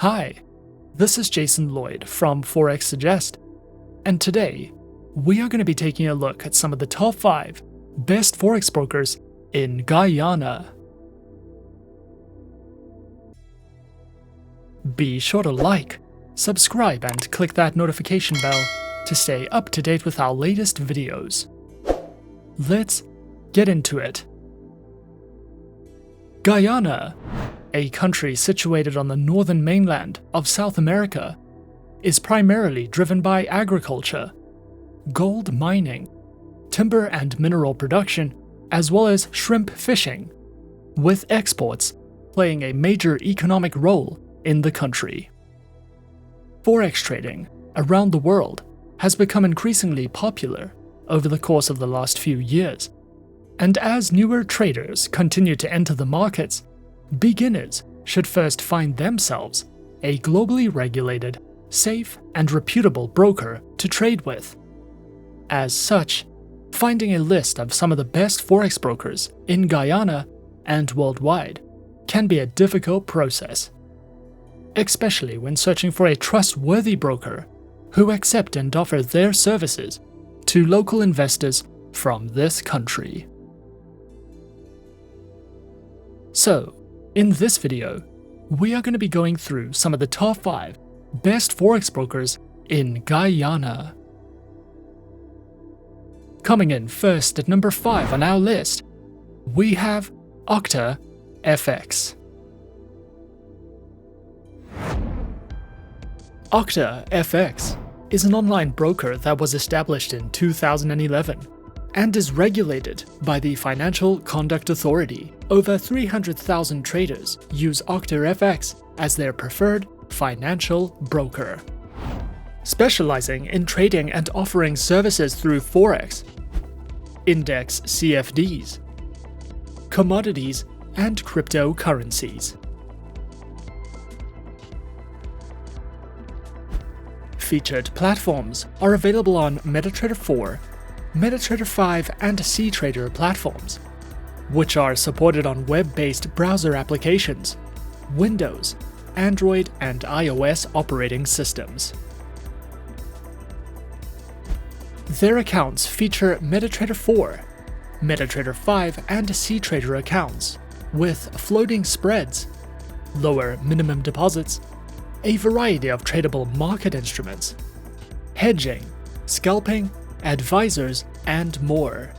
Hi, this is Jason Lloyd from Forexsuggest, and today we are going to be taking a look at some of the top 5 best Forex brokers in Guyana. Be sure to like, subscribe, and click that notification bell to stay up to date with our latest videos. Let's get into it. Guyana, a country situated on the northern mainland of South America, is primarily driven by agriculture, gold mining, timber and mineral production, as well as shrimp fishing, with exports playing a major economic role in the country. Forex trading around the world has become increasingly popular over the course of the last few years, and as newer traders continue to enter the markets, beginners should first find themselves a globally regulated, safe, and reputable broker to trade with. As such, finding a list of some of the best Forex brokers in Guyana and worldwide can be a difficult process, especially when searching for a trustworthy broker who accept and offer their services to local investors from this country. So, in this video, we are going to be going through some of the top 5 best Forex brokers in Guyana. Coming in first at number 5 on our list, we have OctaFX. OctaFX is an online broker that was established in 2011 and is regulated by the Financial Conduct Authority. Over 300,000 traders use OctaFX as their preferred financial broker. Specializing in trading and offering services through Forex, index CFDs, commodities, and cryptocurrencies. Featured platforms are available on MetaTrader 4, MetaTrader 5, and cTrader platforms, which are supported on web-based browser applications, Windows, Android, and iOS operating systems. Their accounts feature MetaTrader 4, MetaTrader 5, and cTrader accounts, with floating spreads, lower minimum deposits, a variety of tradable market instruments, hedging, scalping, advisors, and more.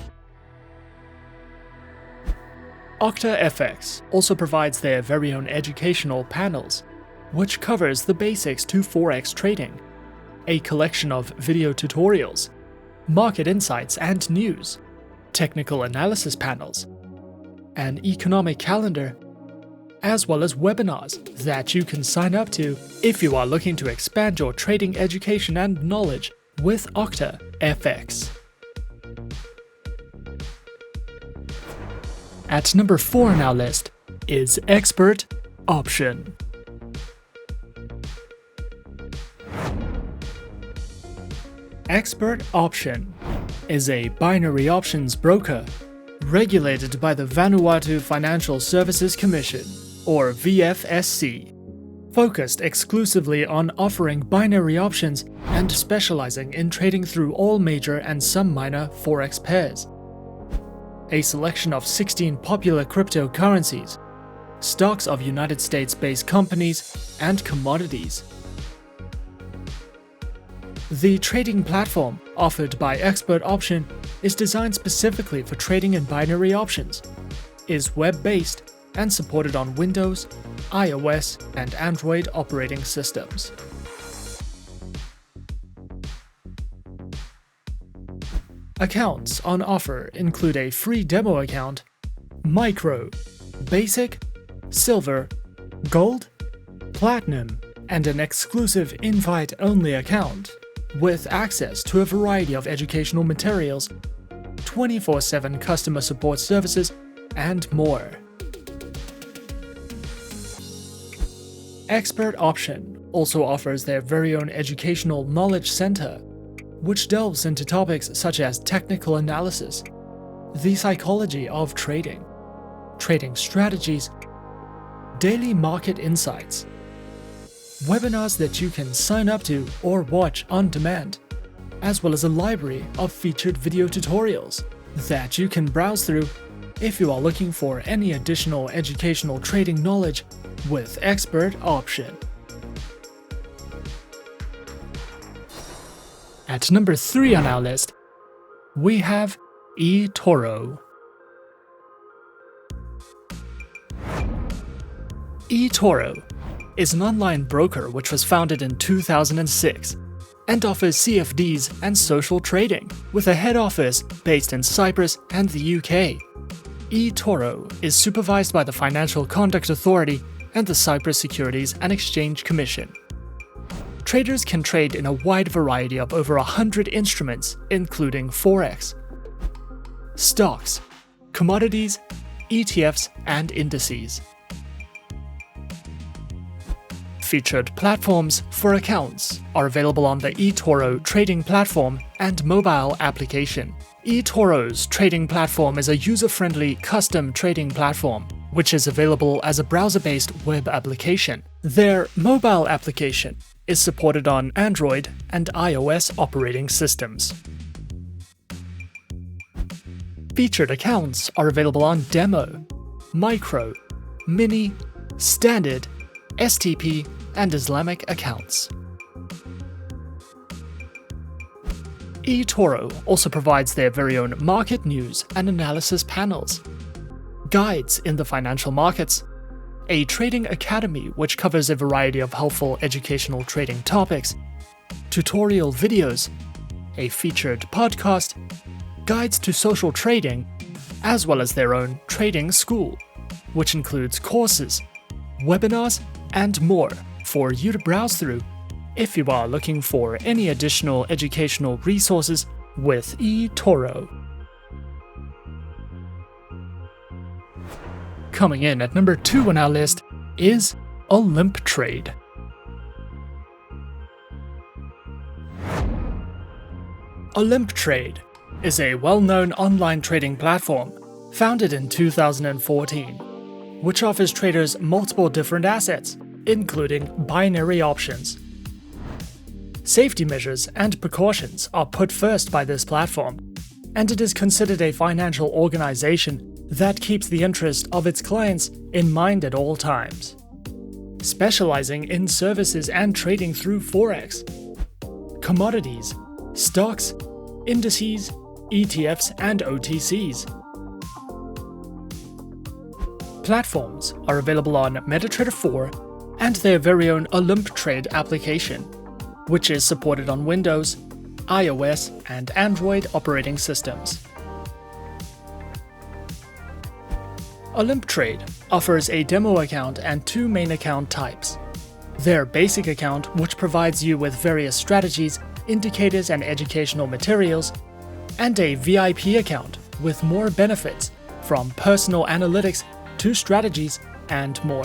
OctaFX also provides their very own educational panels, which covers the basics to Forex trading, a collection of video tutorials, market insights and news, technical analysis panels, an economic calendar, as well as webinars that you can sign up to if you are looking to expand your trading education and knowledge with OctaFX. At number 4 on our list is Expert Option. Expert Option is a binary options broker regulated by the Vanuatu Financial Services Commission, or VFSC, focused exclusively on offering binary options and specializing in trading through all major and some minor Forex pairs. A selection of 16 popular cryptocurrencies, stocks of United States-based companies, and commodities. The trading platform offered by Expert Option is designed specifically for trading in binary options, is web-based, and supported on Windows, iOS, and Android operating systems. Accounts on offer include a free demo account, Micro, Basic, Silver, Gold, Platinum, and an exclusive invite-only account, with access to a variety of educational materials, 24/7 customer support services, and more. Expert Option also offers their very own educational knowledge center, which delves into topics such as technical analysis, the psychology of trading, trading strategies, daily market insights, webinars that you can sign up to or watch on demand, as well as a library of featured video tutorials that you can browse through if you are looking for any additional educational trading knowledge with expert option. At number 3 on our list, we have eToro. eToro is an online broker which was founded in 2006 and offers CFDs and social trading, with a head office based in Cyprus and the UK. eToro is supervised by the Financial Conduct Authority and the Cyprus Securities and Exchange Commission. Traders can trade in a wide variety of over 100 instruments, including Forex, stocks, commodities, ETFs, and indices. Featured platforms for accounts are available on the eToro trading platform and mobile application. eToro's trading platform is a user-friendly custom trading platform, which is available as a browser-based web application. Their mobile application is supported on Android and iOS operating systems. Featured accounts are available on Demo, Micro, Mini, Standard, STP, and Islamic accounts. eToro also provides their very own market news and analysis panels, guides in the financial markets, a trading academy which covers a variety of helpful educational trading topics, tutorial videos, a featured podcast, guides to social trading, as well as their own trading school, which includes courses, webinars, and more for you to browse through if you are looking for any additional educational resources with eToro. Coming in at number 2 on our list is OlympTrade. OlympTrade is a well-known online trading platform founded in 2014, which offers traders multiple different assets, including binary options. Safety measures and precautions are put first by this platform, and it is considered a financial organization that keeps the interest of its clients in mind at all times. Specializing in services and trading through Forex, commodities, stocks, indices, ETFs, and OTCs. Platforms are available on MetaTrader 4 and their very own OlympTrade application, which is supported on Windows, iOS, and Android operating systems. OlympTrade offers a demo account and 2 main account types. Their basic account, which provides you with various strategies, indicators, and educational materials, and a VIP account with more benefits, from personal analytics to strategies and more.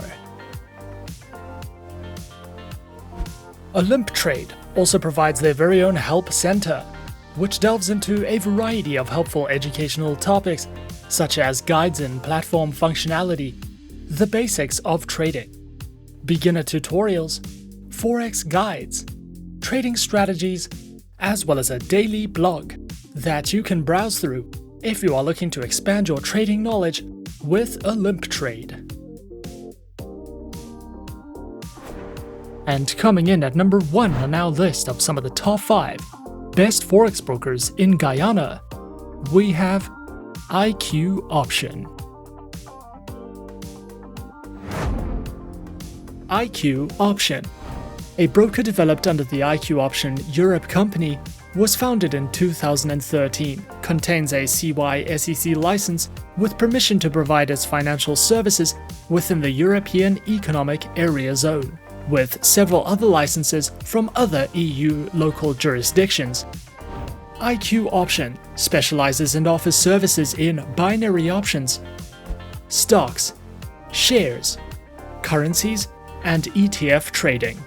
OlympTrade also provides their very own Help Center, which delves into a variety of helpful educational topics such as guides in platform functionality, the basics of trading, beginner tutorials, Forex guides, trading strategies, as well as a daily blog that you can browse through if you are looking to expand your trading knowledge with OlympTrade. And coming in at number 1 on our list of some of the top 5 best Forex brokers in Guyana, we have IQ Option. IQ Option, a broker developed under the IQ Option Europe company, was founded in 2013, contains a CY/SEC license with permission to provide its financial services within the European Economic Area Zone, with several other licenses from other EU local jurisdictions. IQ Option specializes and offers services in binary options, stocks, shares, currencies, and ETF trading.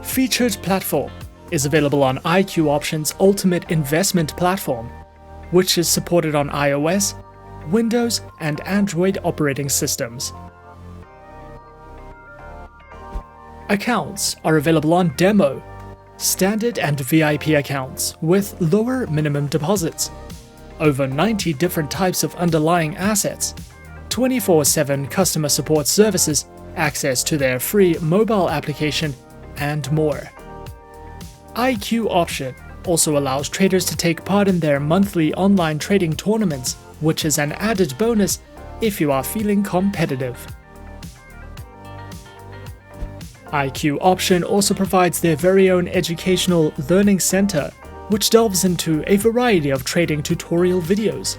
Featured platform is available on IQ Option's Ultimate Investment Platform, which is supported on iOS, Windows, and Android operating systems. Accounts are available on demo, standard and VIP accounts with lower minimum deposits, over 90 different types of underlying assets, 24/7 customer support services, access to their free mobile application, and more. IQ Option also allows traders to take part in their monthly online trading tournaments, which is an added bonus if you are feeling competitive. IQ Option also provides their very own educational learning center, which delves into a variety of trading tutorial videos,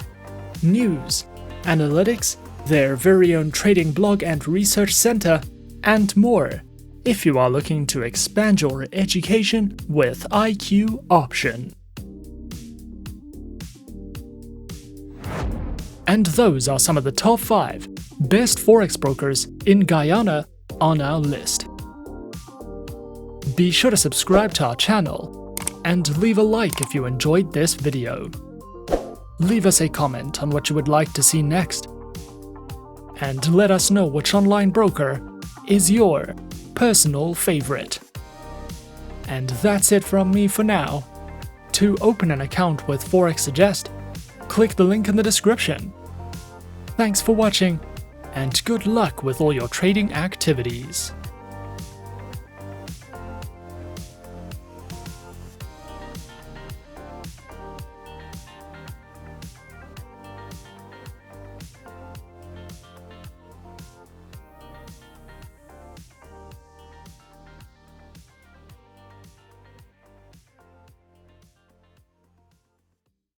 news, analytics, their very own trading blog and research center, and more, if you are looking to expand your education with IQ Option. And those are some of the top 5 best Forex brokers in Guyana on our list. Be sure to subscribe to our channel and leave a like if you enjoyed this video. Leave us a comment on what you would like to see next. And let us know which online broker is your personal favorite. And that's it from me for now. To open an account with Forexsuggest, click the link in the description. Thanks for watching, and good luck with all your trading activities.